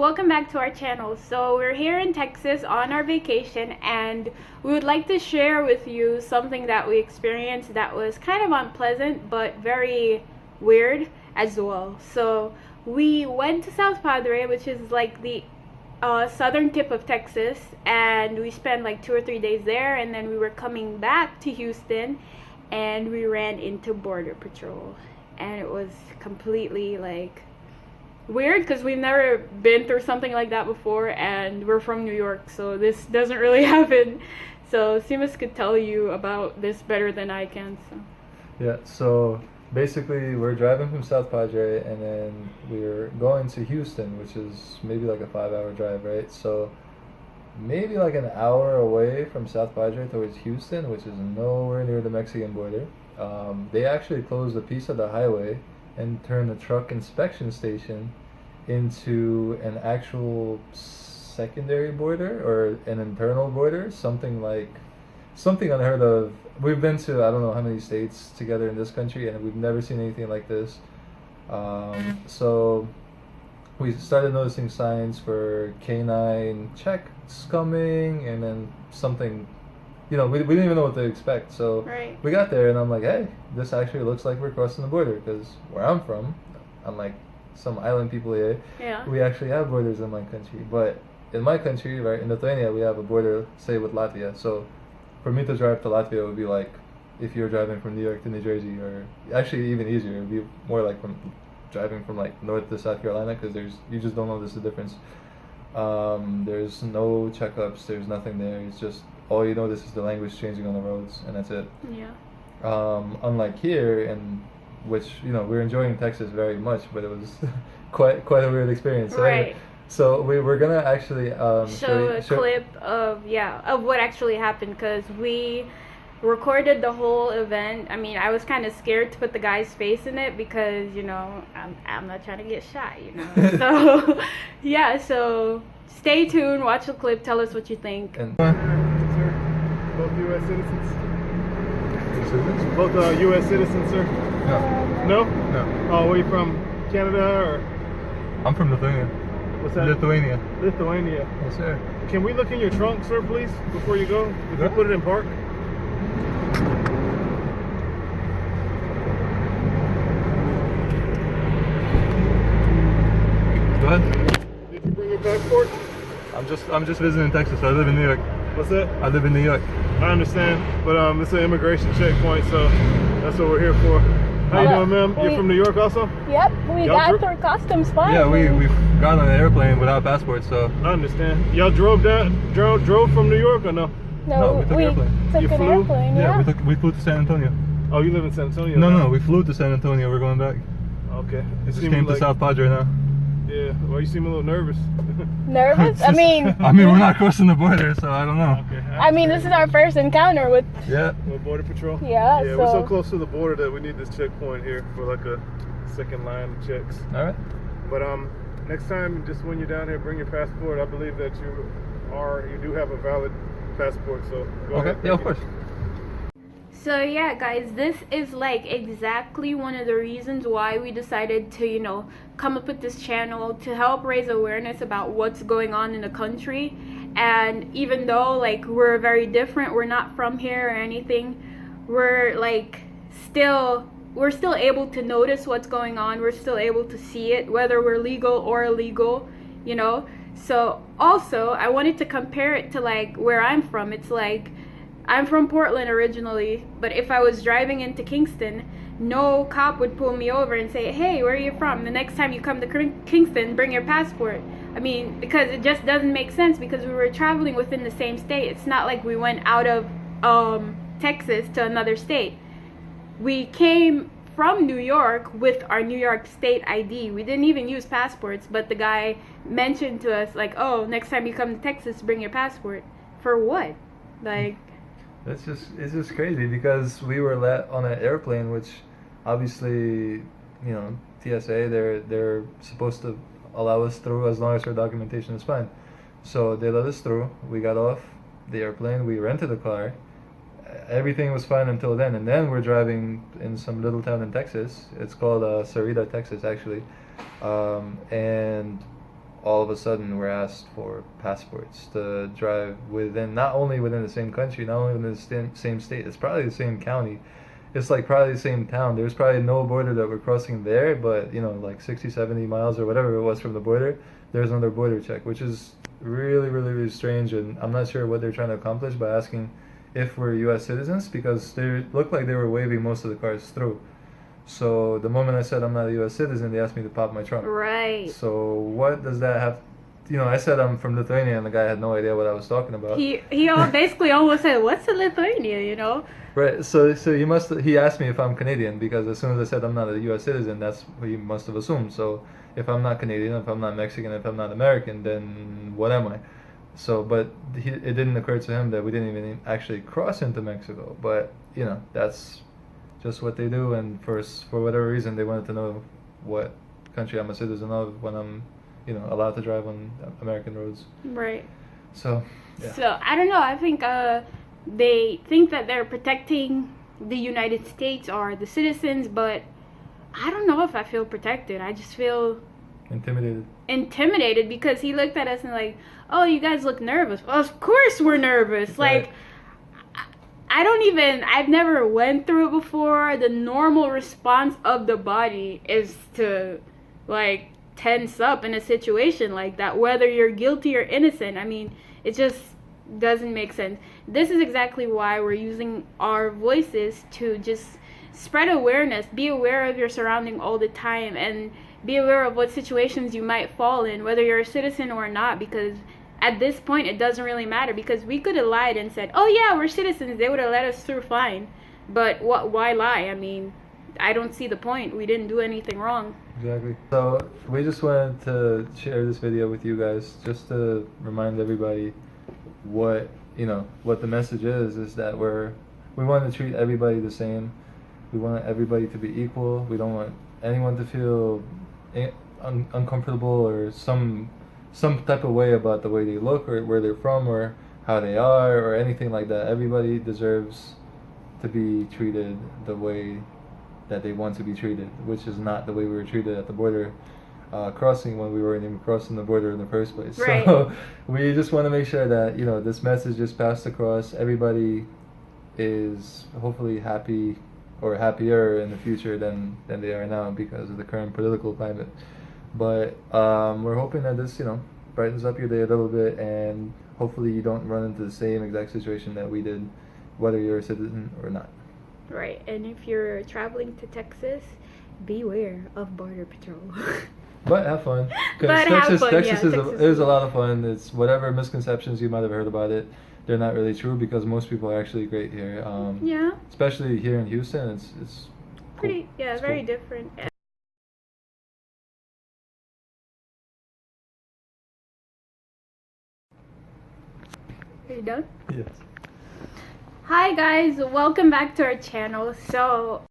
welcome back to our channel. So we're here in Texas on our vacation, and we would like to share with you something that we experienced that was kind of unpleasant but very weird as well. So we went to South Padre, which is like the southern tip of Texas, and we spent like 2 or 3 days there, and then we were coming back to Houston and we ran into Border Patrol, and it was completely like weird because we've never been through something like that before, and we're from New York, so this doesn't really happen. So Seamus could tell you about this better than I can. So basically we're driving from South Padre, and then we're going to Houston, which is maybe like a 5-hour drive, right? So maybe like an hour away from South Padre towards Houston, which is nowhere near the Mexican border. They actually closed a piece of the highway and turn the truck inspection station into an actual secondary border or an internal border, something unheard of. We've been to I don't know how many states together in this country, and we've never seen anything like this. So we started noticing signs for canine checks coming, and then something, we didn't even know what to expect. So right. We got there, and I'm like, hey, this actually looks like we're crossing the border, because where I'm from, unlike some island people here, we actually have borders in my country. But in my country, right, in Lithuania, we have a border, say, with Latvia. So for me to drive to Latvia would be like if you're driving from New York to New Jersey, or actually even easier. It would be more like driving from like North to South Carolina, because you just don't notice the difference. There's no checkups, there's nothing there. It's just all you notice is the language changing on the roads, and that's it. Unlike here, and which we're enjoying Texas very much, but it was quite a weird experience. Right. So we're gonna actually show a clip of what actually happened, because we recorded the whole event. I mean, I was kind of scared to put the guy's face in it because I'm not trying to get shot, So so stay tuned, watch the clip, tell us what you think. And both U.S. citizens. Both U.S. citizens, sir. No. Oh, where you from? Canada or? I'm from Lithuania. What's that? Lithuania. Yes, sir. Can we look in your trunk, sir, please, before you go? If you put it in park. Go ahead. Did you bring your passport? I'm just visiting Texas. I live in New York. What's that? I live in New York. I understand, but it's an immigration checkpoint, so that's what we're here for. How you doing, ma'am? You're from New York also? Yep, we got through customs fine. Yeah, we got on an airplane without passports, so. I understand. Y'all drove from New York or no? No, we took an airplane. Took an airplane, yeah. We flew to San Antonio. Oh, you live in San Antonio? No, we flew to San Antonio. We're going back. Okay. We just came to South Padre now. Yeah, well, you seem a little nervous. Nervous? I mean, we're not crossing the border, so I don't know. Okay. I mean, this is our first encounter with Border Patrol. Yeah, we're so close to the border that we need this checkpoint here for like a second line of checks. All right. But next time, just when you're down here, bring your passport. I believe that you do have a valid passport, so go ahead. Yeah, of course. So yeah, guys, this is like exactly one of the reasons why we decided to, come up with this channel, to help raise awareness about what's going on in the country. And even though like we're very different, we're not from here or anything, we're still able to notice what's going on. We're still able to see it, whether we're legal or illegal, So also, I wanted to compare it to like where I'm from. It's like, I'm from Portland originally, but if I was driving into Kingston, no cop would pull me over and say, hey, where are you from? The next time you come to Kingston, bring your passport. I mean, because it just doesn't make sense, because we were traveling within the same state. It's not like we went out of Texas to another state. We came from New York with our New York state ID. We didn't even use passports, but the guy mentioned to us like, oh, next time you come to Texas, bring your passport. For what? Like, it's just crazy, because we were let on an airplane, which obviously, TSA, they're supposed to allow us through as long as our documentation is fine. So they let us through. We got off the airplane, we rented a car. Everything was fine until then, and then we're driving in some little town in Texas. It's called Sarita, Texas, actually. And all of a sudden we're asked for passports to drive within, not only within the same country, not only within the same state, it's probably the same county. It's like probably the same town. There's probably no border that we're crossing there, but you know, like 60, 70 miles or whatever it was from the border, there's another border check, which is really, really, really strange. And I'm not sure what they're trying to accomplish by asking if we're U.S. citizens, because they looked like they were waving most of the cars through. So the moment I said I'm not a U.S. citizen, they asked me to pop my trunk. Right. So what does that have? You know, I said I'm from Lithuania, and the guy had no idea what I was talking about. He basically almost said, "What's a Lithuania?" You know. Right. So he asked me if I'm Canadian, because as soon as I said I'm not a U.S. citizen, that's what he must have assumed. So if I'm not Canadian, if I'm not Mexican, if I'm not American, then what am I? So, but it didn't occur to him that we didn't even actually cross into Mexico. But you know, that's just what they do, and for whatever reason they wanted to know what country I'm a citizen of when I'm, you know, allowed to drive on American roads. Right. So yeah. So I don't know, I think they think that they're protecting the United States or the citizens, but I don't know if I feel protected. I just feel intimidated because he looked at us and like, oh, you guys look nervous. Well, of course we're nervous. Right. Like I've never went through it before. The normal response of the body is to like tense up in a situation like that, whether you're guilty or innocent. I mean, it just doesn't make sense. This is exactly why we're using our voices to just spread awareness, be aware of your surrounding all the time, and be aware of what situations you might fall in, whether you're a citizen or not, because at this point it doesn't really matter, because we could have lied and said, oh yeah, we're citizens, they would have let us through fine. But why lie? I mean, I don't see the point. We didn't do anything wrong. Exactly. So we just wanted to share this video with you guys just to remind everybody what the message is that we want to treat everybody the same. We want everybody to be equal. We don't want anyone to feel uncomfortable or some type of way about the way they look or where they're from or how they are or anything like that. Everybody deserves to be treated the way that they want to be treated, which is not the way we were treated at the border crossing when we weren't even crossing the border in the first place. Right. So we just want to make sure that, you know, this message is passed across. Everybody is hopefully happy or happier in the future than they are now because of the current political climate. But we're hoping that this, you know, brightens up your day a little bit, and hopefully you don't run into the same exact situation that we did, whether you're a citizen or not. Right, and if you're traveling to Texas, beware of Border Patrol. But have fun. Because Texas is a lot of fun. It's whatever misconceptions you might have heard about it, they're not really true, because most people are actually great here. Yeah. Especially here in Houston, it's pretty cool. Yeah, it's very cool. different. Are you done? Yes. Hi guys, welcome back to our channel. So